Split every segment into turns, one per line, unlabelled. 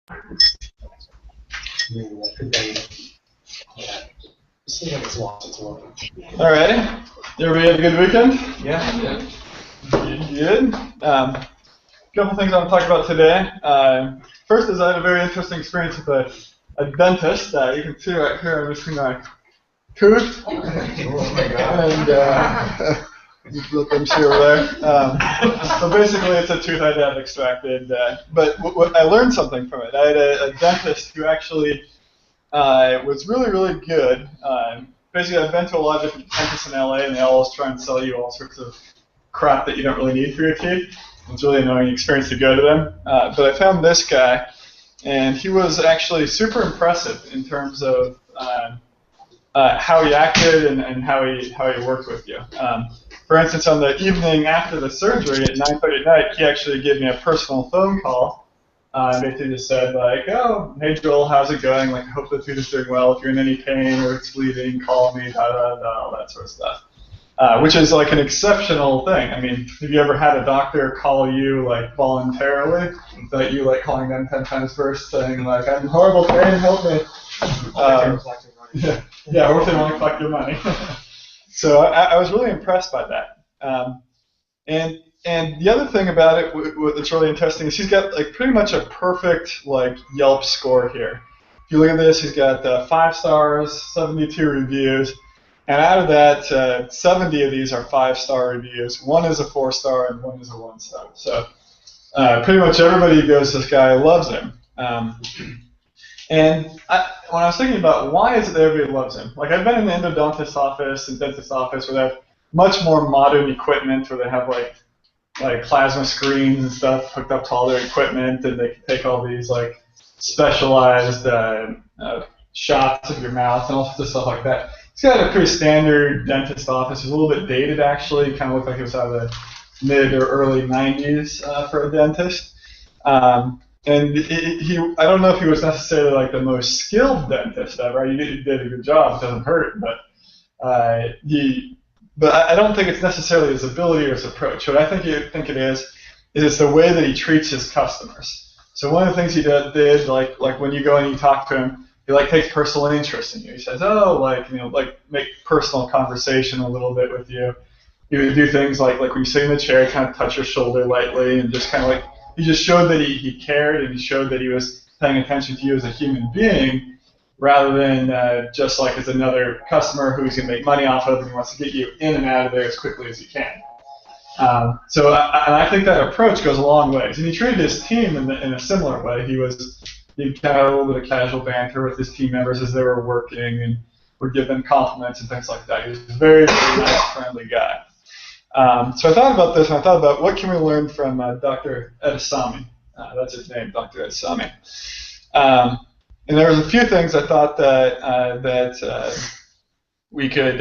All right. Everybody have a good weekend?
Yeah.
Good. A couple things I want to talk about today. First is I had a very interesting experience with a dentist. You can see right here I'm missing my tooth.
Oh my God.
And let them see over there. So basically it's a tooth I'd have extracted. But I learned something from it. I had a dentist who actually was really, really good. Basically, I've been to a lot of different dentists in LA, and they always try and sell you all sorts of crap that you don't really need for your teeth. It's a really annoying experience to go to them. But I found this guy, and he was actually super impressive in terms of how he acted and how he worked with you. For instance, on the evening after the surgery at 9:30 at night, he actually gave me a personal phone call. Basically just said like, oh, hey Joel, how's it going? Like, I hope the tooth is doing well. If you're in any pain or it's bleeding, call me, all that sort of stuff. Which is like an exceptional thing. I mean, have you ever had a doctor call you like voluntarily, that you like calling them 10 times first, saying like, I'm in horrible pain, help me? Yeah, or if they want to collect your money. So I was really impressed by that. And the other thing about it that's really interesting is he's got like pretty much a perfect like Yelp score here. If you look at this, he's got 5 stars, 72 reviews, and out of that, 70 of these are 5-star reviews. 1 is a 4-star and 1 is a 1-star. So pretty much everybody who goes to this guy loves him. And when I was thinking about why is it that everybody loves him, like I've been in the endodontist office and dentist office where they have much more modern equipment, where they have like plasma screens and stuff hooked up to all their equipment, and they can take all these like specialized shots of your mouth and all sorts of stuff like that. It's got a pretty standard dentist office. It's a little bit dated actually. Kind of looked like it was out of the mid or early 90s for a dentist. And I don't know if he was necessarily like the most skilled dentist ever. He did a good job. It doesn't hurt, but But I don't think it's necessarily his ability or his approach. What I think it is it's the way that he treats his customers. So one of the things he did, like when you go and you talk to him, he like takes personal interest in you. He says, oh, like make personal conversation a little bit with you. He would do things like when you sit in the chair, kind of touch your shoulder lightly, and just kind of like he just showed that he cared, and he showed that he was paying attention to you as a human being, rather than just like as another customer who he's going to make money off of and he wants to get you in and out of there as quickly as he can. So I think that approach goes a long ways. And he treated his team in a similar way. He kind of had a little bit of casual banter with his team members as they were working and would give them compliments and things like that. He was a very, very nice, friendly guy. So I thought about this, and I thought about what can we learn from Dr. Edasamy. That's his name, Dr. Edasamy. And there was a few things I thought that we could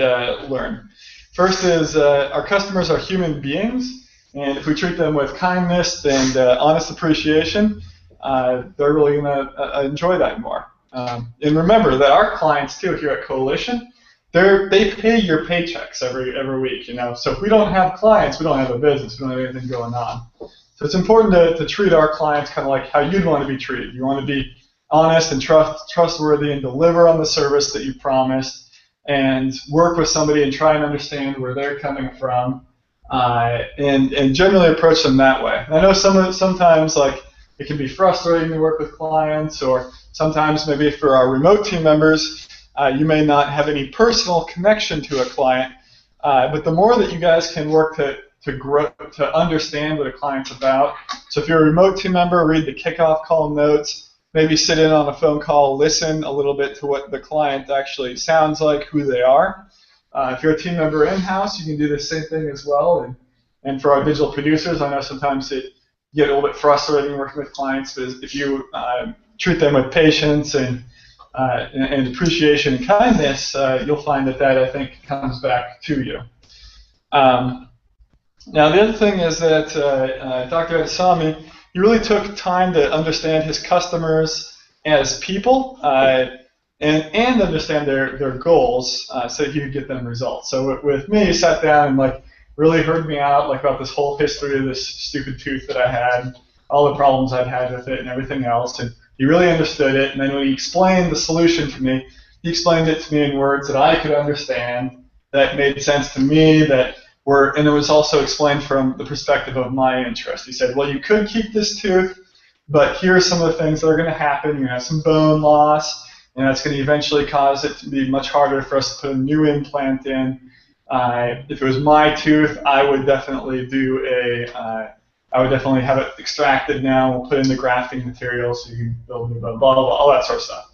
learn. First is our customers are human beings, and if we treat them with kindness and honest appreciation, they're really going to enjoy that more. And remember that our clients too here at Coalition, they pay your paychecks every week. So if we don't have clients, we don't have a business. We don't have anything going on. So it's important to treat our clients kind of like how you'd want to be treated. You want to be honest and trustworthy and deliver on the service that you promised, and work with somebody and try and understand where they're coming from, and generally approach them that way. And I know sometimes like it can be frustrating to work with clients, or sometimes maybe for our remote team members, you may not have any personal connection to a client, but the more that you guys can work to grow, to understand what a client's about. So if you're a remote team member, read the kickoff call notes. Maybe sit in on a phone call, listen a little bit to what the client actually sounds like, who they are. If you're a team member in-house, you can do the same thing as well. And for our digital producers, I know sometimes it get a little bit frustrating working with clients, but if you treat them with patience and appreciation and kindness, you'll find that I think comes back to you. Now the other thing is that Dr. Edasamy, he really took time to understand his customers as people and understand their goals so that he could get them results. So with me, he sat down and like really heard me out like about this whole history of this stupid tooth that I had, all the problems I'd had with it and everything else, and He really understood it, and then when he explained the solution to me, he explained it to me in words that I could understand, that made sense to me, and it was also explained from the perspective of my interest. He said, well, you could keep this tooth, but here are some of the things that are going to happen. You're going to have some bone loss, and that's going to eventually cause it to be much harder for us to put a new implant in. If it was my tooth, I would definitely have it extracted now. We'll put in the grafting material so you can build new bone, blah, blah, blah, all that sort of stuff.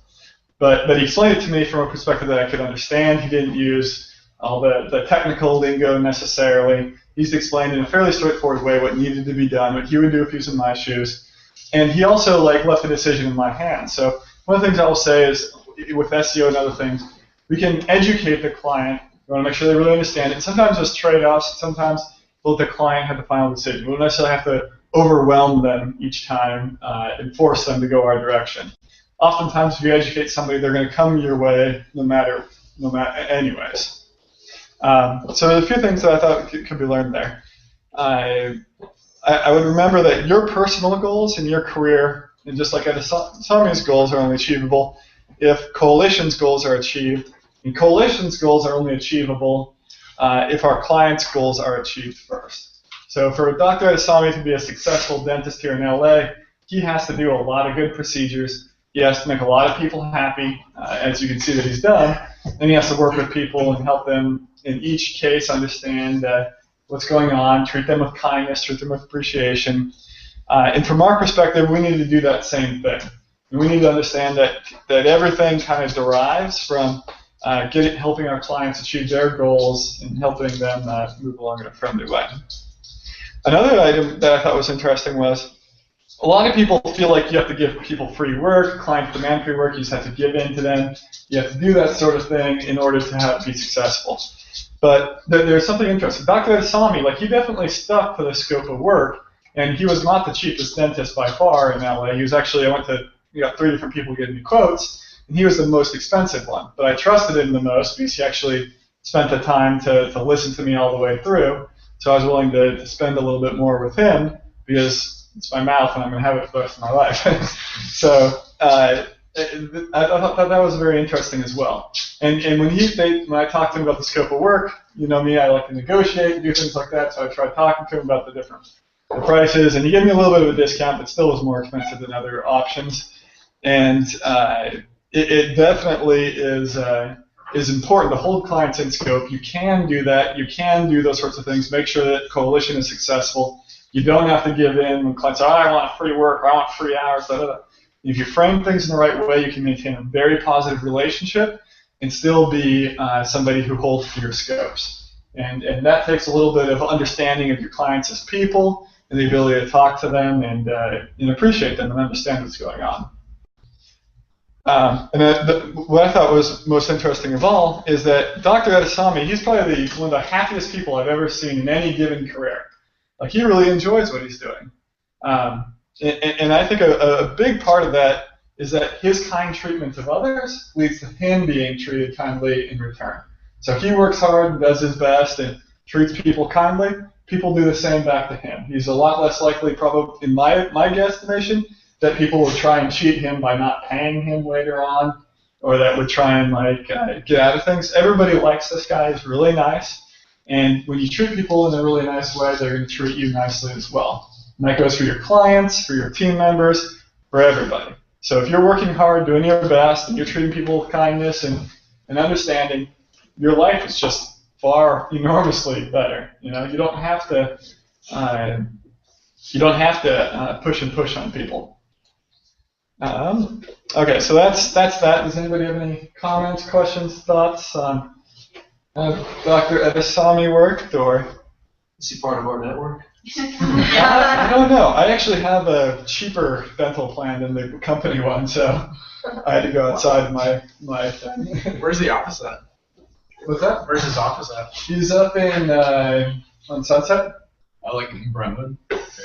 But he explained it to me from a perspective that I could understand. He didn't use all the technical lingo necessarily. He's explained in a fairly straightforward way what needed to be done, what he would do if he was in my shoes. And he also left the decision in my hands. So one of the things I will say is, with SEO and other things, we can educate the client. We want to make sure they really understand it. Sometimes there's trade-offs. Sometimes we'll let the client have the final decision. We don't necessarily have to overwhelm them each time and force them to go our direction. Oftentimes, if you educate somebody, they're going to come your way no matter anyways. So there's a few things that I thought could be learned there. I would remember that your personal goals in your career, and just like Edesami's goals, are only achievable if Coalition's goals are achieved. And Coalition's goals are only achievable if our client's goals are achieved first. So for Dr. Edesami to be a successful dentist here in LA, he has to do a lot of good procedures. He has to make a lot of people happy, as you can see that he's done. And he has to work with people and help them in each case understand what's going on, treat them with kindness, treat them with appreciation. And from our perspective, we need to do that same thing. And we need to understand that everything kind of derives from helping our clients achieve their goals and helping them move along in a friendly way. Another item that I thought was interesting was, a lot of people feel like you have to give people free work, clients demand free work, you just have to give in to them, you have to do that sort of thing in order to be successful. But there's something interesting. Dr. Edesami, he definitely stuck to the scope of work, and he was not the cheapest dentist by far in LA. He was actually, we got 3 different people giving me quotes, and he was the most expensive one. But I trusted him the most because he actually spent the time to listen to me all the way through. So I was willing to spend a little bit more with him because it's my mouth and I'm going to have it for the rest of my life. So I thought that was very interesting as well. And when I talked to him about the scope of work, you know me, I like to negotiate and do things like that. So I tried talking to him about the prices, and he gave me a little bit of a discount, but still was more expensive than other options. And it definitely is important to hold clients in scope. You can do that. You can do those sorts of things. Make sure that Coalition is successful. You don't have to give in when clients say, oh, I want free work, or I want free hours, blah, blah, blah. If you frame things in the right way, you can maintain a very positive relationship and still be somebody who holds to your scopes. And that takes a little bit of understanding of your clients as people and the ability to talk to them and appreciate them and understand what's going on. What I thought was most interesting of all is that Dr. Edesami, he's probably one of the happiest people I've ever seen in any given career. He really enjoys what he's doing. And I think a big part of that is that his kind treatment of others leads to him being treated kindly in return. So he works hard and does his best and treats people kindly. People do the same back to him. He's a lot less likely, probably in my guesstimation, that people will try and cheat him by not paying him later on, or that would try and get out of things. Everybody likes this guy. He's really nice. And when you treat people in a really nice way, they're going to treat you nicely as well. And that goes for your clients, for your team members, for everybody. So if you're working hard, doing your best, and you're treating people with kindness and understanding, your life is just far enormously better. You don't have to push on people. Okay, so that's that. Does anybody have any comments, questions, thoughts on Dr. Edesami worked, or
is he part of our network?
I don't know. I actually have a cheaper dental plan than the company one, so I had to go outside my thing.
Where's the office at?
What's that?
Where's his office at?
He's up in on Sunset.
I like in Brentwood.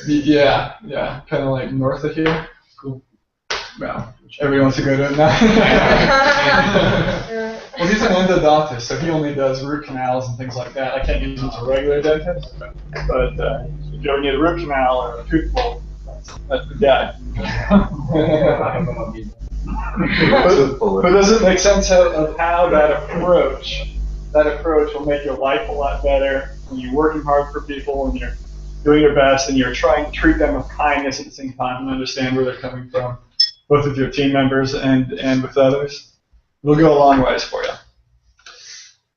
Yeah, kind of like north of here. Cool. Well, everybody wants to go to it now. Well, he's an endodontist, so he only does root canals and things like that. I can't use him as a regular dentist, but if you ever need a root canal or a tooth pull, Yeah. But does it make sense of how that approach will make your life a lot better when you're working hard for people and you're doing your best and you're trying to treat them with kindness at the same time and understand where they're coming from, both with your team members and with others? It'll go a long ways for you.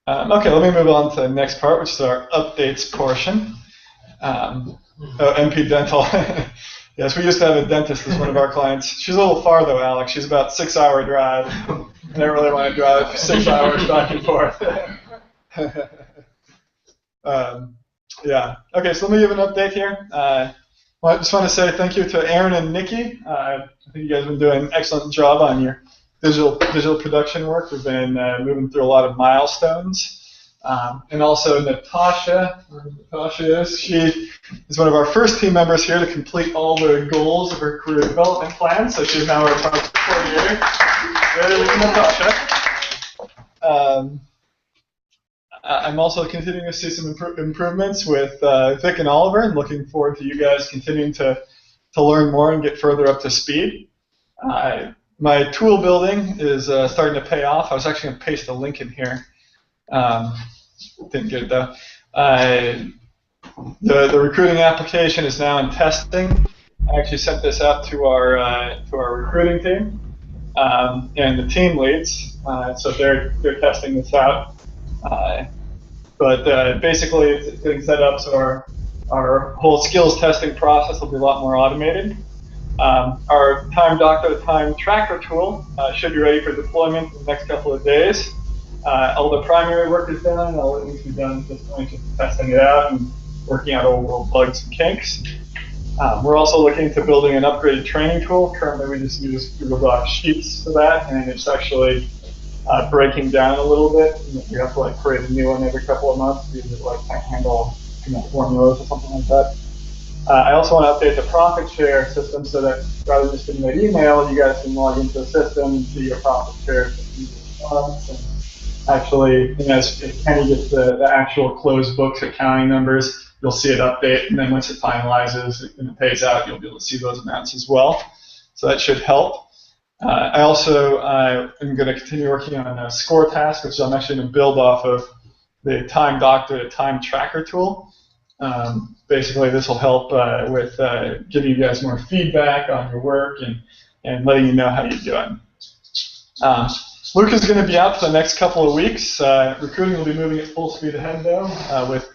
Okay, let me move on to the next part, which is our updates portion. MP Dental. Yes, we used to have a dentist as one of our clients. She's a little far though, Alex. She's about 6-hour drive. I don't really want to drive 6 hours back and forth. Yeah. Okay, so let me give an update here. Well, I just want to say thank you to Aaron and Nikki. I think you guys have been doing an excellent job on your digital production work. We've been moving through a lot of milestones. And also Natasha, where Natasha is, she is one of our first team members here to complete all the goals of her career development plan. So she's now our project coordinator. There, Natasha. I'm also continuing to see some improvements with Vic and Oliver, and looking forward to you guys continuing to learn more and get further up to speed. My tool building is starting to pay off. I was actually going to paste a link in here. Didn't get it though. The recruiting application is now in testing. I actually sent this out to our recruiting team and the team leads, so they're testing this out. But basically, it's getting set up so our whole skills testing process will be a lot more automated. Our Time Doctor, Time Tracker tool should be ready for deployment in the next couple of days. All the primary work is done. All that needs to be done at this point is testing it out and working out all the bugs and kinks. We're also looking to building an upgraded training tool. Currently, we just use Google Docs Sheets for that, and it's actually breaking down a little bit. You have to create a new one every couple of months because it can't handle formulas or something like that. I also want to update the profit share system so that rather than just getting that email, you guys can log into the system and see your profit share response. And actually, if Kenny gets the actual closed books accounting numbers, you'll see it update, and then once it finalizes and it pays out, you'll be able to see those amounts as well. So that should help. I also am going to continue working on a score task, which I'm actually going to build off of the Time Doctor Time Tracker tool. Basically, this will help with giving you guys more feedback on your work and letting you know how you're doing. Luke is going to be out for the next couple of weeks. Recruiting will be moving at full speed ahead, though, with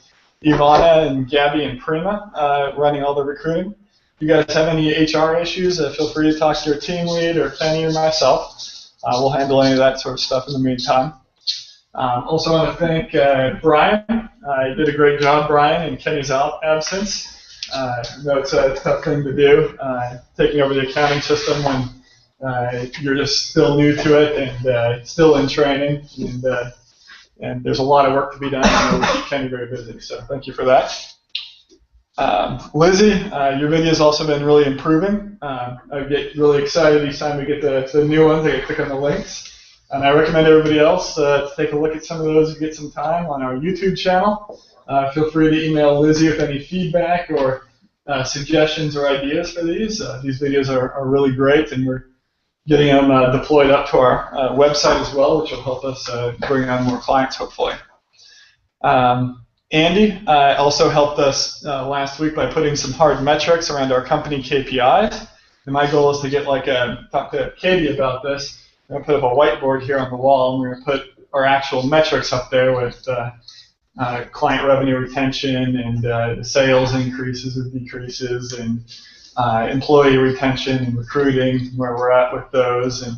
Ivana and Gabby and Prima running all the recruiting. If you guys have any HR issues, feel free to talk to your team lead or Kenny or myself. We'll handle any of that sort of stuff in the meantime. Also want to thank Brian. You did a great job, Brian, in Kenny's absence. I know it's a tough thing to do, taking over the accounting system when you're just still new to it and still in training. And there's a lot of work to be done. I know we keep Kenny very busy, so thank you for that. Lizzie, your video has also been really improving. I get really excited each time we get the new ones. I click on the links. And I recommend everybody else to take a look at some of those if you get some time on our YouTube channel. Feel free to email Lizzie with any feedback or suggestions or ideas for these. These videos are really great, and we're getting them deployed up to our website as well, which will help us bring on more clients, hopefully. Andy also helped us last week by putting some hard metrics around our company KPIs. And my goal is to get talk to Katie about this. I'm going to put up a whiteboard here on the wall, and we're going to put our actual metrics up there with client revenue retention and sales increases or decreases and employee retention and recruiting, where we're at with those, and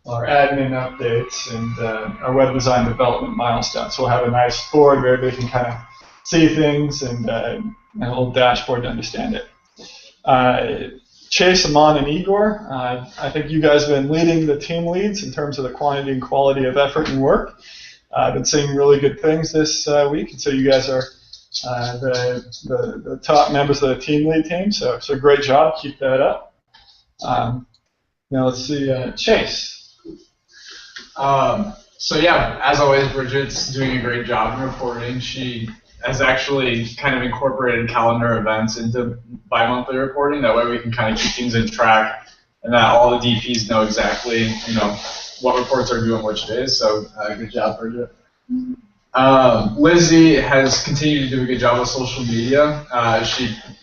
our admin updates and our web design development milestones. So we'll have a nice board where everybody can kind of see things and a little dashboard to understand it. Chase, Amon, and Igor, I think you guys have been leading the team leads in terms of the quantity and quality of effort and work. I've been seeing really good things this week, and so you guys are the top members of the team lead team, so great job. Keep that up. Now let's see, Chase.
So yeah, as always, Bridget's doing a great job in reporting. She has actually kind of incorporated calendar events into bi-monthly reporting. That way we can kind of keep things in track, and that all the DPs know exactly, what reports are due on which days. So good job, Bridget. Lizzie has continued to do a good job with social media.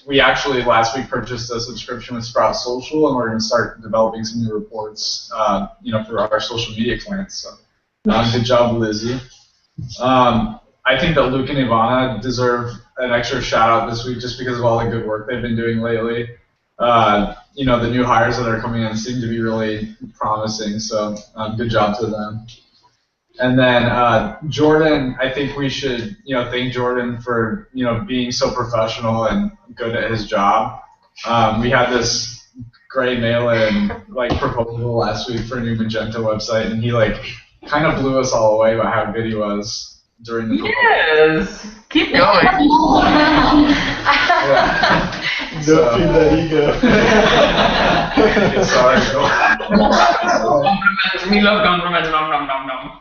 We actually last week purchased a subscription with Sprout Social, and we're going to start developing some new reports, for our social media clients. So, good job, Lizzie. I think that Luke and Ivana deserve an extra shout out this week just because of all the good work they've been doing lately. The new hires that are coming in seem to be really promising. So, good job to them. And then Jordan, I think we should, thank Jordan for, being so professional and good at his job. We had this great mail-in proposal last week for a new Magento website, and he kind of blew us all away about how good he was during the proposal.
Yes, keep going.
Don't feed that ego.
Sorry.
Compliments. We love compliments. Nom nom nom nom.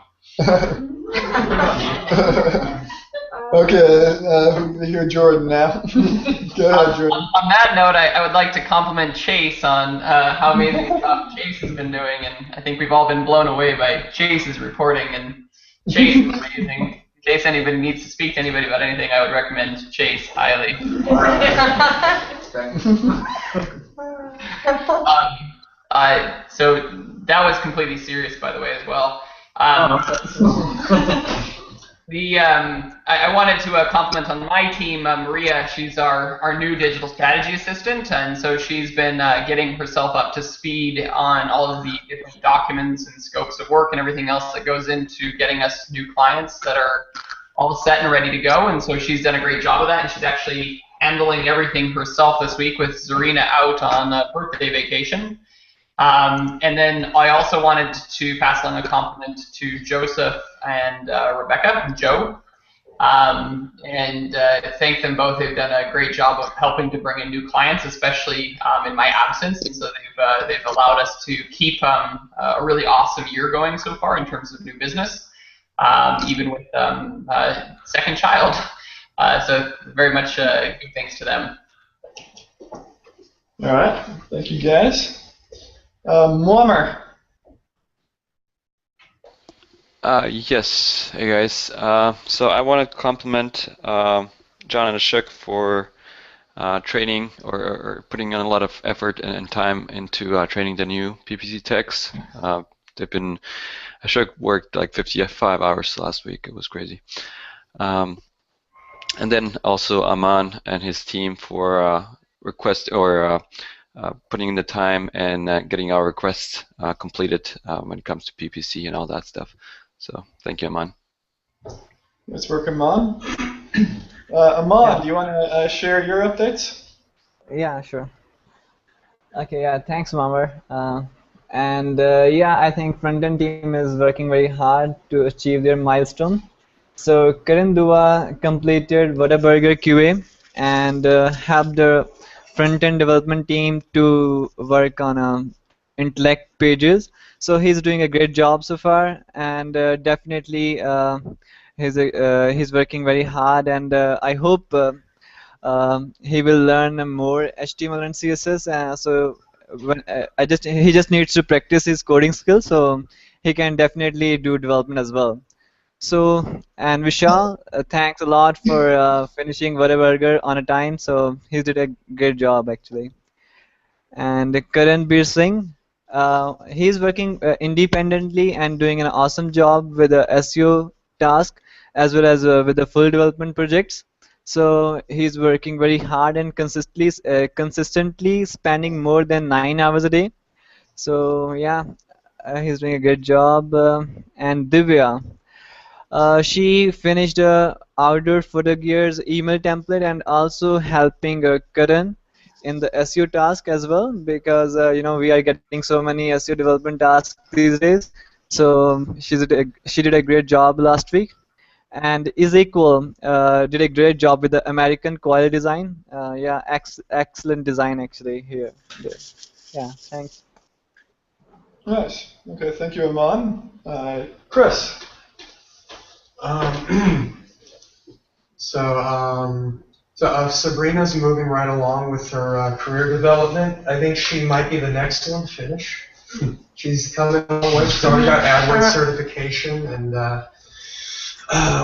Okay, we hear Jordan now. Go ahead, Jordan.
On that note, I would like to compliment Chase on how amazing job Chase has been doing, and I think we've all been blown away by Chase's reporting, and Chase is amazing. In case anybody needs to speak to anybody about anything, I would recommend Chase highly. So that was completely serious, by the way, as well. I wanted to compliment on my team, Maria. She's our new digital strategy assistant, and so she's been getting herself up to speed on all of the different documents and scopes of work and everything else that goes into getting us new clients that are all set and ready to go. And so she's done a great job of that, and she's actually handling everything herself this week with Zarina out on birthday vacation. And then I also wanted to pass on a compliment to Joseph and Rebecca and Joe, and thank them both. They've done a great job of helping to bring in new clients, especially in my absence, and so they've allowed us to keep a really awesome year going so far in terms of new business, even with second child. So very much good thanks to them.
All right, thank you guys. Muammar.
Yes, hey guys. So I want to compliment John and Ashok for training or putting in a lot of effort and time into training the new PPC techs. Ashok worked like 55 hours last week. It was crazy. And then also Aman and his team for putting in the time and getting our requests completed when it comes to PPC and all that stuff. So thank you, Aman.
Let's work, Aman. Aman, do you want to share your updates?
Yeah, sure. Okay, yeah, thanks, Muammar. I think front-end team is working very hard to achieve their milestone. So Karan Dua completed Whataburger QA and helped the front-end development team to work on intellect pages. So he's doing a great job so far, and definitely he's working very hard, and I hope he will learn more HTML and CSS. He just needs to practice his coding skills, so he can definitely do development as well. So, and Vishal, thanks a lot for finishing Whataburger on a time. So he did a great job actually. And Karan Bir Singh, he's working independently and doing an awesome job with the SEO task as well as with the full development projects. So he's working very hard and consistently spending more than 9 hours a day. So yeah, he's doing a good job. And Divya, she finished outdoor photo gears email template and also helping Karan in the SEO task as well, because we are getting so many SEO development tasks these days. So she did a great job last week. And Ezekiel did a great job with the American quality design. Yeah, excellent design actually here. Yeah, thanks.
Nice. Okay, thank you, Aman. Chris.
Sabrina's moving right along with her career development. I think she might be the next one to finish. She's coming along. She's already got AdWords certification, and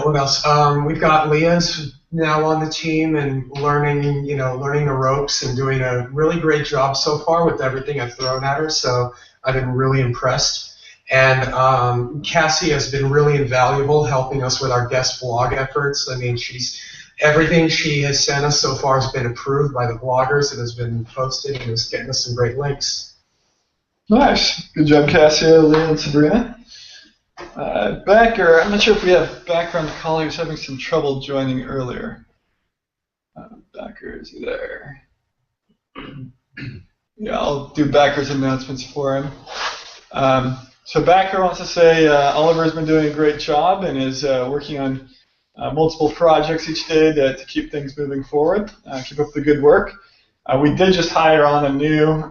what else? We've got Leah's now on the team and learning the ropes and doing a really great job so far with everything I've thrown at her. So I've been really impressed. And Cassie has been really invaluable helping us with our guest blog efforts. I mean, everything she has sent us so far has been approved by the bloggers. It has been posted and is getting us some great links.
Nice. Good job, Cassia, Leah, and Sabrina. Backer, I'm not sure if we have Backer on the call. He was having some trouble joining earlier. Backer, is he there? Yeah, I'll do Backer's announcements for him. So Backer wants to say Oliver's been doing a great job and is working on multiple projects each day to keep things moving forward. Keep up the good work. We did just hire on a new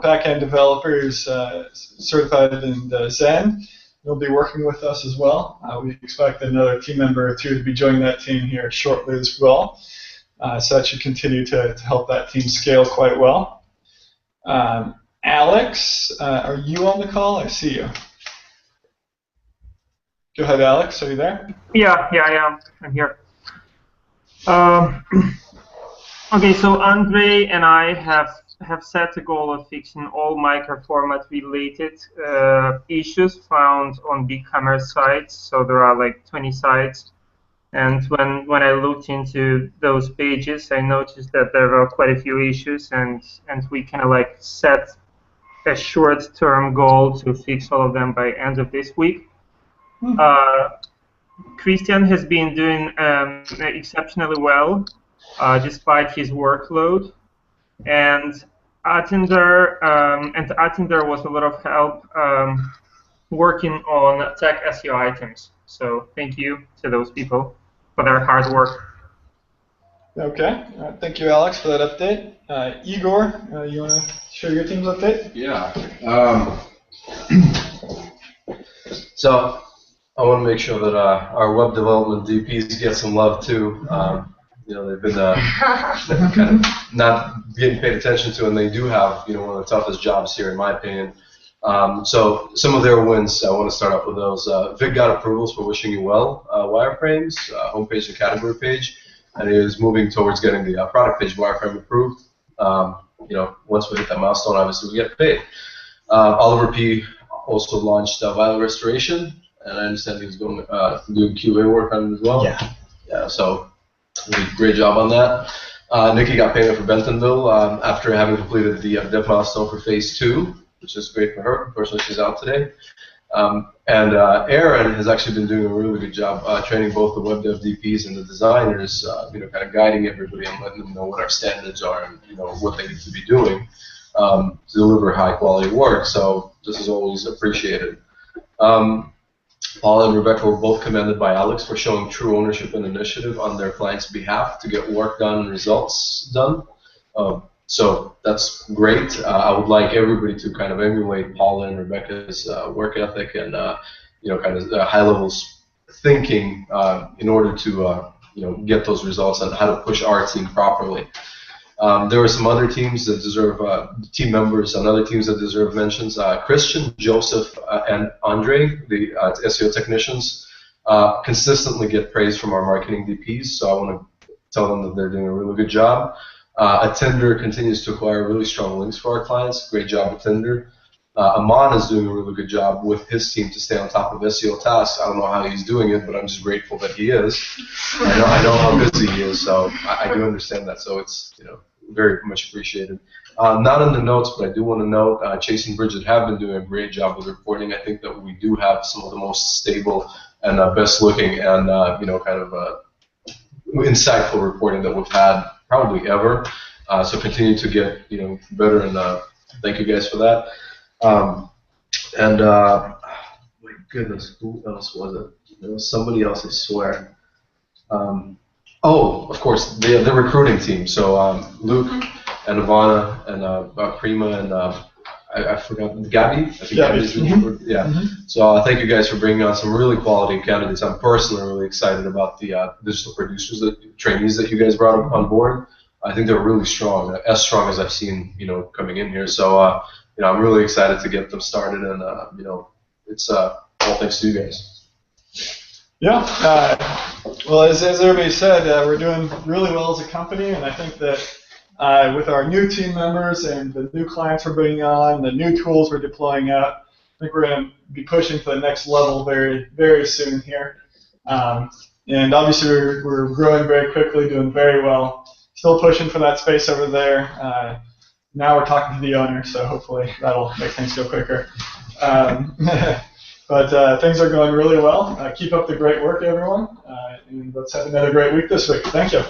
back-end developer who's certified in Zen. He'll be working with us as well. We expect another team member or two to be joining that team here shortly as well. So that should continue to help that team scale quite well. Alex, are you on the call? I see you. Go ahead, Alex. Are you there?
Yeah, I am. I'm here. Okay, so Andre and I have set the goal of fixing all microformat related issues found on BigHammer sites. So there are like 20 sites. And when I looked into those pages, I noticed that there were quite a few issues, and we kind of like set a short-term goal to fix all of them by end of this week. Christian has been doing exceptionally well despite his workload, and Atinder was a lot of help working on tech SEO items. So thank you to those people for their hard work.
Okay. All right. Thank you, Alex, for that update. Igor, you want to share your team's update?
Yeah. So I want to make sure that our web development DPs get some love too. They've been kind of not getting paid attention to, and they do have one of the toughest jobs here, in my opinion. So some of their wins, I want to start off with those. Vic got approvals for Wishing You Well wireframes, homepage and category page, and he is moving towards getting the product page wireframe approved. Once we hit that milestone, obviously we get paid. Oliver P. also launched Violet Restoration, and I understand he was going doing QA work on it as well. Yeah. So he did a great job on that. Nikki got payment for Bentonville after having completed the dev milestone for phase 2. Which is great for her. Unfortunately, she's out today. And Aaron has actually been doing a really good job training both the web dev DPs and the designers, kind of guiding everybody and letting them know what our standards are and, what they need to be doing to deliver high quality work. So this is always appreciated. Paula and Rebecca were both commended by Alex for showing true ownership and initiative on their client's behalf to get work done and results done. So that's great. I would like everybody to kind of emulate Paula and Rebecca's work ethic and kind of high levels thinking in order to get those results and how to push our team properly. There were some other teams that deserve team members and other teams that deserve mentions. Christian, Joseph, and Andre, the SEO technicians, consistently get praise from our marketing DPs. So I want to tell them that they're doing a really good job. Atinder continues to acquire really strong links for our clients. Great job, Atinder. Aman is doing a really good job with his team to stay on top of SEO tasks. I don't know how he's doing it, but I'm just grateful that he is. I know how busy he is, so I do understand that. So it's very much appreciated. Not in the notes, but I do want to note Chase and Bridget have been doing a great job with reporting. I think that we do have some of the most stable and best looking and kind of insightful reporting that we've had probably ever. So continue to get better, and thank you guys for that. My goodness, who else was it? There was somebody else, I swear. Of course, the recruiting team. So Luke and Ivana and Prima and I forgot, Gabby? I think
Gabby.
Gabby's yeah. So thank you guys for bringing on some really quality candidates. I'm personally really excited about the digital producers, trainees that you guys brought on board. I think they're really strong, as strong as I've seen, coming in here. So, I'm really excited to get them started, and it's all thanks to you guys.
Yeah. Well, as everybody said, we're doing really well as a company, and I think that with our new team members and the new clients we're bringing on, the new tools we're deploying out, I think we're going to be pushing to the next level very, very soon here. And obviously, we're growing very quickly, doing very well. Still pushing for that space over there. Now we're talking to the owner, so hopefully that'll make things go quicker. But things are going really well. Keep up the great work, everyone. And let's have another great week this week. Thank you.